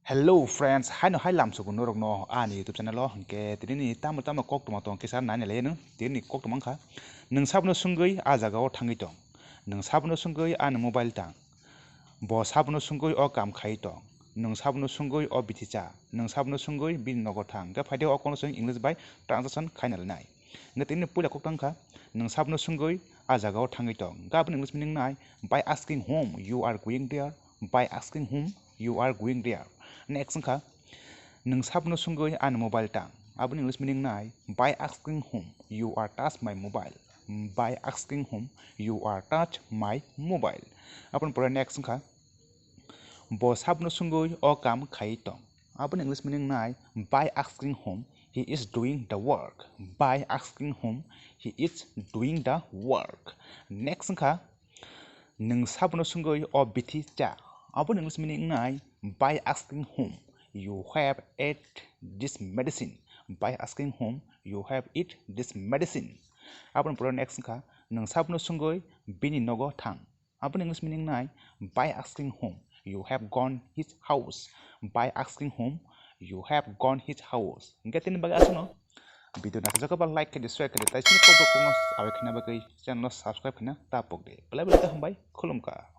Hello friends, hai no hai lam su gun norok no ani YouTube channel lo hangke tini tamu kok tuma tong kisa nani le no tini kok tuma kha nung sabno sungui a jaga o thangi tong nung sabno sungui an mobile tang bo sabno sungui o kam khai tong nung sabno sungui o biticha nung sabno sungui bin nogo thang ga phaide o kono sung English by translation khainal nai nga tini pula kok tang kha nung sabno sungui a jaga o thangi tong ga bin English meaning nai by asking whom you are going there by asking whom you are going there. Next kha nung sabno sungui an mobile tang abun English meaning nai by asking whom you are touch my mobile by asking whom you are touch my mobile abun pore next kha bo sabno sungui o kam khai tong abun English meaning nai by asking whom he is doing the work by asking whom he is doing the work. Next kha nung sabno sungui o bithi cha abun English meaning nai by asking whom you have ate this medicine by asking whom you have eat this medicine abun pura next kha nung sabno sungui bini nogo thang abun English meaning nai by asking whom you have gone his house by asking whom you have gone his house get in baga asuno video na jaka ba like ke share ke tai sini ko ko no awe khina ba kai channel subscribe khina tapok de bla bla ta hambai khulumka.